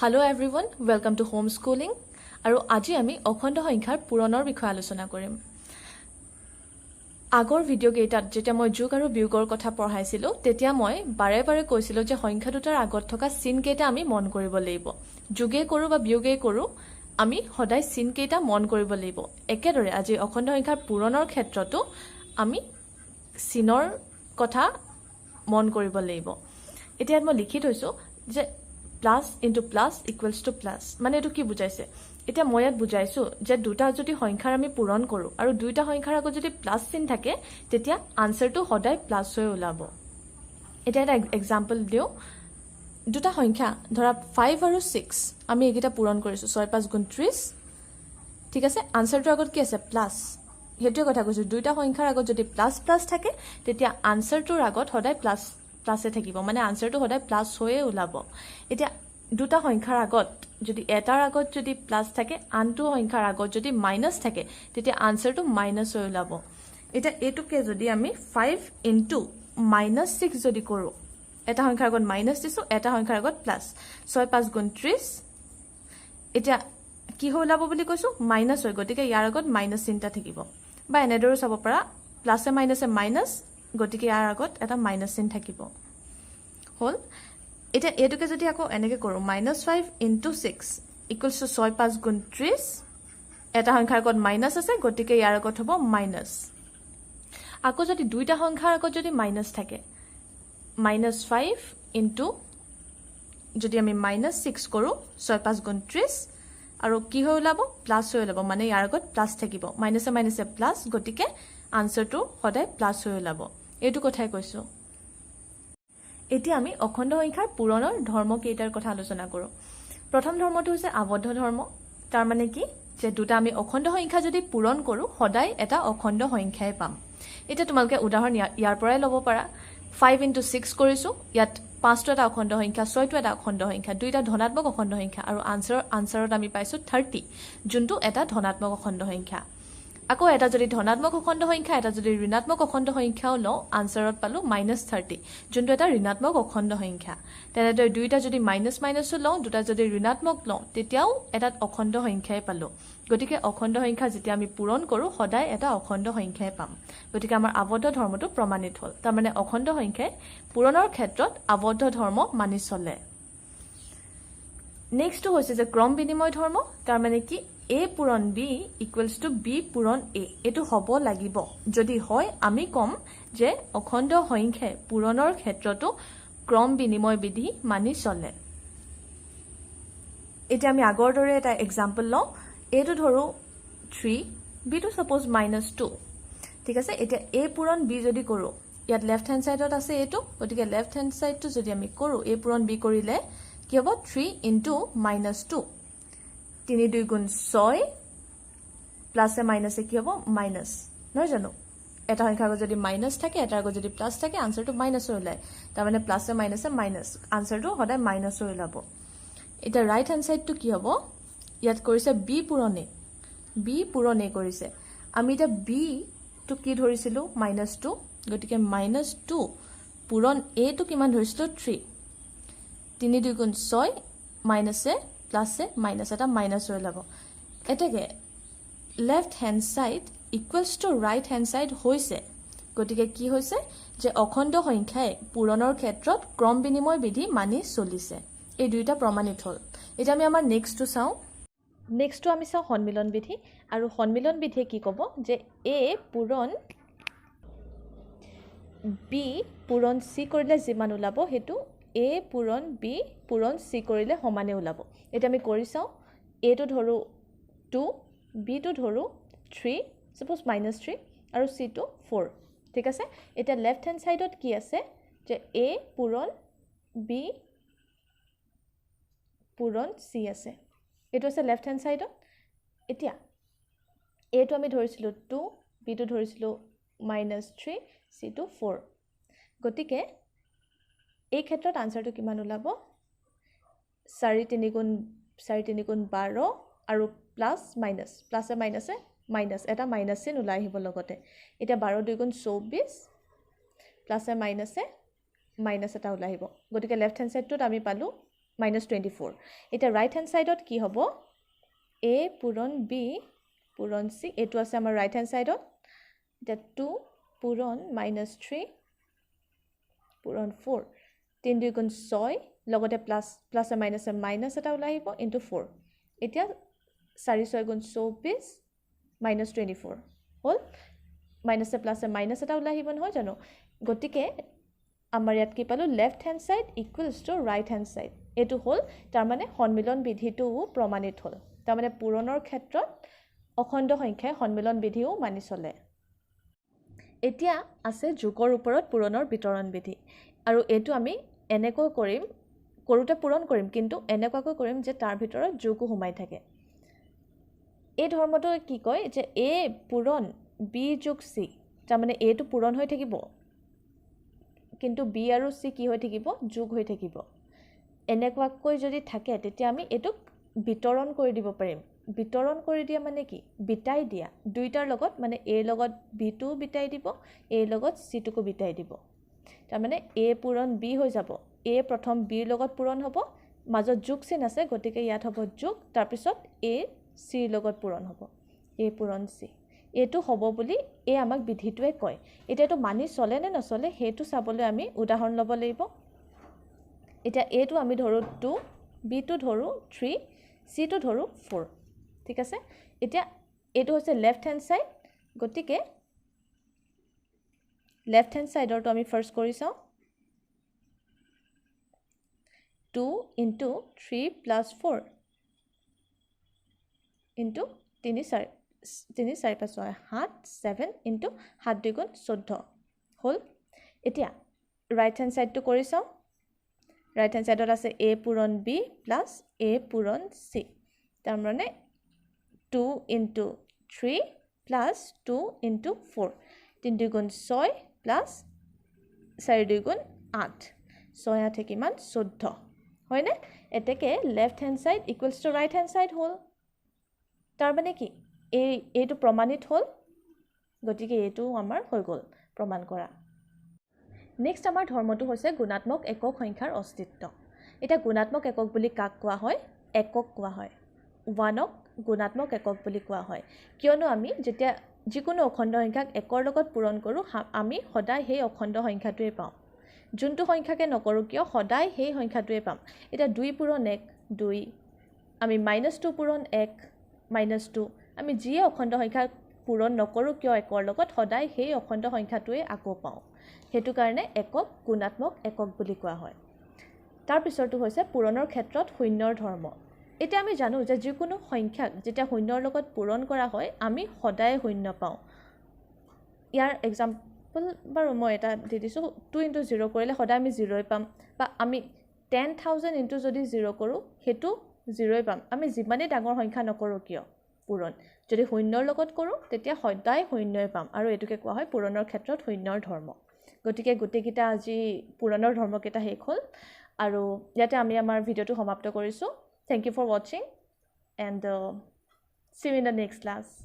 Hello everyone, welcome to homeschooling. আৰু আজি আমি অখণ্ড সংখ্যাৰ পূৰণৰ বিষয়ে আলোচনা কৰিম। আগৰ ভিডিঅ' কেইটাত যেতিয়া মই যোগ আৰু বিয়োগৰ কথা পঢ়াইছিলোঁ তেতিয়া মই বাৰে বাৰে কৈছিলোঁ যে সংখ্যা দুটাৰ আগত থকা চিন কেইটা আমি মন কৰিব লাগিব। যোগে কৰো বা বিয়োগে কৰো আমি সদায় চিন কেইটা মন কৰিব লাগিব। একেদৰে আজি অখণ্ড সংখ্যাৰ পূৰণৰ ক্ষেত্ৰতো আমি চিনৰ কথা মন কৰিব লাগিব। এতিয়া মই লিখি থৈছো যে plus into plus equals to plus মানে এটো কি বুজাইছে এতিয়া মই ইয়াত বুজাইছো যে দুটা যদি সংখ্যাৰ আমি পূৰণ কৰো আৰু দুইটা সংখ্যাৰ আগত যদি প্লাস চিন থাকে তেতিয়া আনসাৰটো সদায় প্লাস হৈ ওলাব। এটা এক্সাম্পল দিও দুটা সংখ্যা ধৰা 5 আৰু 6 আমি একিটা পূৰণ কৰিছো 6 5 গুণ 30 ঠিক আছে আনসাৰটোৰ আগত কি আছে প্লাস হেতু কথা কৈছো দুইটা সংখ্যাৰ আগত যদি প্লাস প্লাস থাকে তেতিয়া আনসাৰটোৰ আগত সদায় প্লাস প্লাসে থাকিব মানে আনসাৰটো সদায় প্লাস হৈয়ে ওলাব। এতিয়া দুটা সংখ্যাৰ আগত যদি এটাৰ আগত যদি প্লাস থাকে আনটো সংখ্যাৰ আগত যদি মাইনাস থাকে তেতিয়া আনসাৰটো মাইনাস হৈ ওলাব। এটা এটুকে যদি আমি 5 ইনটু -6 যদি কৰো এটা সংখ্যাৰ আগত মাইনাস দিছো এটা সংখ্যাৰ আগত প্লাস 6 5 গুণ 30 এটা কি হৈ ওলাব বুলি কৈছো মাইনাস হৈ গতিকে ইয়াৰ আগত মাইনাস চিনটা থাকিব বা এনেদৰে চাব পাৰা প্লাসে মাইনাসে মাইনাস গতিকে ইয়াৰ আগত এটা মাইনাস চিন থাকিব হল। এটা এটুকে যদি আকৌ এনেকে কৰো -5 ইনটু 6 ইকুৱেলছ টু 6 5 গুণ 30 এটা সংখ্যাৰ আগত মাইনাস আছে গতিকে ইয়াৰ আগত হ'ব মাইনাস। আকৌ যদি দুইটা সংখ্যাৰ আগত যদি মাইনাস থাকে -5 ইনটু যদি আমি -6 কৰো 6 5 গুণ 30 আৰু কি হৈ ওলাব প্লাস হৈ ওলাব মানে ইয়াৰ আগত প্লাস থাকিব মাইনাসে মাইনাসে প্লাস গতিকে আনসাৰটো সদায় প্লাস হৈ ওলাব। এইটো কথাই কৈছো। এতিয়া আমি অখণ্ড সংখ্যাৰ পূৰণৰ ধৰ্ম কেইটাৰ কথা আলোচনা কৰো। প্ৰথম ধৰ্মটো হৈছে আবদ্ধ ধৰ্ম। তাৰ মানে কি যে দুটা আমি অখণ্ড সংখ্যা যদি পূৰণ কৰো সদায় এটা অখণ্ড সংখ্যাই পাম। এটা তোমালকে উদাহৰণ ইয়াৰ পৰাই ল'ব পাৰা 5 ইনটু 6 কৰিছো ইয়াত 5টো এটা অখণ্ড সংখ্যা 6টো এটা অখণ্ড সংখ্যা দুইটা ধনাত্মক অখণ্ড সংখ্যা আৰু আনসাৰত আমি পাইছো 30 যোনটো এটা ধনাত্মক অখণ্ড সংখ্যা। আকৌ এটা যদি ধনাত্মক অখণ্ড সংখ্যা এটা যদি ঋণাত্মক অখণ্ড সংখ্যাও লও আনসাৰত পালো -30 যোনটো এটা ঋণাত্মক অখণ্ড সংখ্যা। তেনেদৰে দুইটা যদি মাইনাস মাইনাসও লও দুটা যদি ঋণাত্মক লও তেতিয়াও এটা অখণ্ড সংখ্যাই পালো। গতিকে অখণ্ড সংখ্যা যেতিয়া আমি পূৰণ কৰো সদায় এটা অখণ্ড সংখ্যাই পাম। গতিকে আমাৰ আবদ্ধ ধৰ্মটো প্ৰমাণিত হল। তাৰ মানে অখণ্ড সংখ্যাই পূৰণৰ ক্ষেত্ৰত আবদ্ধ ধৰ্ম মানি চলে। নেক্সটটো হৈছে যে ক্ৰম বিনিময় ধৰ্ম। তাৰ মানে কি a পূৰণ b ইকুৱেলছ টু b পূৰণ a এটো হ'ব লাগিব যদি হয় আমি কম যে অখণ্ড সংখ্যাই পূৰণৰ ক্ষেত্ৰতো ক্ৰম বিনিময় বিধি মানি চলে। এতিয়া আমি আগৰ দৰে এটা এক্সাম্পল লওঁ এটো ধৰো 3 b টো সাপোজ -2 ঠিক আছে। এতিয়া a পূৰণ b যদি কৰো ইয়াত লেফট হ্যান্ড সাইডত আছে এটো গতিকে লেফট হ্যান্ড সাইডটো যদি আমি কৰো a পূৰণ b কৰিলে কি হ'ব 3 ইনটু -2 3 2 গুণ 6 প্লাসে মাইনাসে কি হ'ব মাইনাস নহয় জানো এটা সংখ্যাৰ আগত যদি মাইনাস থাকে এটাৰ আগত যদি প্লাস থাকে আনসাৰটো মাইনাস হৈ ওলায় তাৰ মানে প্লাসে মাইনাসে মাইনাস আনসাৰটো সদায় মাইনাস হৈ ওলাব। এটা ৰাইট হ্যান্ড সাইডটো কি হ'ব ইয়াত কৰিছে b পূৰণে কৰিছে আমি এটা b টো কি ধৰিছিলো -2 গতিকে -2 পূৰণ a টো কিমান ধৰিছিলো 3 3 2 গুণ 6 মাইনাসে প্লাসে মাইনাস এটা মাইনাস হৈ ওলাব। এটাকে left hand side equals to right hand side হৈছে গতিকে কি হৈছে যে অখণ্ড সংখ্যাই পূৰণৰ ক্ষেত্ৰত ক্ৰম বিনিময় বিধি মানি চলিছে। এই দুইটা প্ৰমাণিত হল। এটা আমি আমাৰ নেক্সটটো চাও। নেক্সটটো আমি চাও সন্মিলন বিধি আৰু সন্মিলন বিধিয়ে কি ক'ব যে a পূৰণ b পূৰণ c কৰিলে যিমান ওলাব হেতু a পূৰণ b পূৰণ c কৰিলে সমানে ওলাব। এটা আমি কৰি চাও a টো ধৰো 2 b টো ধৰো 3 সাপোজ -3 আৰু c টো 4 ঠিক আছে। এটা লেফট হ্যান্ড সাইডত কি আছে যে a পূৰণ b পূৰণ c আছে এটো আছে লেফট হ্যান্ড সাইডত। এতিয়া a টো আমি ধৰিছিলো 2 b টো ধৰিছিলো -3 c টো 4 গতিকে এই ক্ষেত্ৰত আনসাৰটো কিমান ওলাব 4 3 গুণ 12 আৰু প্লাস মাইনাস প্লাসে মাইনাসে মাইনাস এটা মাইনাস চিন ওলাই আহিব লগতে। এটা 12 2 গুণ 24 প্লাসে মাইনাসে মাইনাস এটা ওলাই আহিব গতিকে লেফট হ্যান্ড সাইডটোত আমি পালো -24 এটা ৰাইট হ্যান্ড সাইডত কি হ'ব a পূৰণ b পূৰণ c এটো আছে আমাৰ ৰাইট হ্যান্ড সাইডত এটা 2 পূৰণ -3 পূৰণ 4 3 2 গুণ 6 লগতে প্লাস প্লাস মাইনাস মাইনাস এটা ওলাই আহিব ইনটু 4 এতিয়া 4 6 গুণ 24 -24 হল মাইনাস প্লাস মাইনাস এটা ওলাই আহিব নহয় জানো গতিকে আমাৰ ইয়াত কি পালো left hand side equals to right hand side এটো হল তাৰ মানে সন্মিলন বিধিটো প্ৰমাণিত হল তাৰ মানে পূৰণৰ ক্ষেত্ৰত অখণ্ড সংখ্যাই সন্মিলন বিধিও মানি চলে এতিয়া আছে যোগৰ ওপৰত পূৰণৰ বিতৰণ বিধি আৰু এটো আমি এনেকৈ কৰিম কৰোতে পূৰণ কৰিম কিন্তু এনেকুৱাকৈ কৰিম যে তাৰ ভিতৰত যোগও সোমাই থাকে এই ধৰ্মটো কি কয় যে a পূৰণ b যোগ c তাৰ মানে a টো পূৰণ হৈ থাকিব কিন্তু b আৰু c কি হৈ থাকিব যোগ হৈ থাকিব এনেকুৱাকৈ যদি থাকে তেতিয়া আমি এটোক বিতৰণ কৰি দিব পাৰিম বিতৰণ কৰি দিয়া মানে কি বিটাই দিয়া দুইটাৰ লগত মানে a লগত b টো বিটাই দিব a লগত c টোকো বিটাই দিব তাৰ মানে a পূৰণ b হৈ যাব a প্ৰথম b ৰ লগত পূৰণ হ'ব মাজত যোগ চিন আছে গতিকে ইয়াত হ'ব যোগ তাৰ পিছত a c ৰ লগত পূৰণ হ'ব a পূৰণ c এটো হ'ব বুলি এ আমাক বিধিটোৱে কয় এটাটো মানি চলে নে নচলে হেতু চাবলৈ আমি উদাহৰণ ল'ব লাগিব এটা a টো আমি ধৰো 2 b টো ধৰো 3 c টো ধৰো 4 ঠিক আছে এতিয়া এটো হৈছে লেফট হ্যান্ড সাইড গতিকে লেফট হ্যান্ড সাইডৰটো আমি ফাৰ্স্ট কৰি চাও 2 into 3 plus 4 into 3 4 5 6 7 7 into 7 2 গুণ 14 হল এতিয়া ৰাইট হ্যান্ড সাইডটো কৰি চাও ৰাইট হ্যান্ড সাইডত আছে a পূৰণ b plus a পূৰণ c তাৰ মানে 2 into 3 plus 2 into 4 3 2 গুণ 6 plus 4 2 গুণ 8 6 8 কিমান 14 হয়নে এতেকে left hand side equals to right hand side হল তাৰ মানে কি এইটো প্ৰমাণিত হল গতিকে এইটো আমাৰ হৈ গল প্ৰমাণ কৰা নেক্সট আমাৰ ধৰ্মটো হৈছে গুণাত্মক একক সংখ্যাৰ অস্তিত্ব এটা গুণাত্মক একক বুলি কাক কোৱা হয় একক কোৱা হয় ওৱানক গুণাত্মক একক বুলি কোৱা হয় কিয়নো আমি যেতিয়া যিকোনো অখণ্ড সংখ্যাক একৰ লগত পূৰণ কৰো আমি সদায় সেই অখণ্ড সংখ্যাটোৱে পাওঁ যোনটো সংখ্যাকে নকৰো কিয় সদায় সেই সংখ্যাটোৱে পাম এটা 2 পূৰণ 1 2 আমি -2 পূৰণ 1 -2 আমি যিয়ে অখণ্ড সংখ্যা পূৰণ নকৰো কিয় একৰ লগত সদায় সেই অখণ্ড সংখ্যাটোৱে আকৌ পাওঁ হেতু কাৰণে একক গুণাত্মক একক বুলি কোৱা হয় তাৰ পিছৰটো হৈছে পূৰণৰ ক্ষেত্ৰত শূন্যৰ ধৰ্ম এটা আমি জানো যে যিকোনো সংখ্যাক যেতিয়া শূন্যৰ লগত পূৰণ কৰা হয় আমি সদায় শূন্য পাওঁ ইয়াৰ এক্সাম্পল বাৰু মই এটা দি দিছো 2 into 0 কৰিলে সদায় আমি 0 পাম বা আমি 10000 into যদি 0 কৰো হেতু 0 পাম আমি যিমানে ডাঙৰ সংখ্যা নকৰো কিয় পূৰণ যদি শূন্যৰ লগত কৰো তেতিয়া সদায় শূন্যই পাম আৰু এটোকে কোৱা হয় পূৰণৰ ক্ষেত্ৰত শূন্যৰ ধৰ্ম গতিকে গুটেকিটা আজি পূৰণৰ ধৰ্মকেটা শেষ হল আৰু ইয়াতে আমি আমাৰ ভিডিওটো সমাপ্ত কৰিছো Thank you for watching and see you in the next class.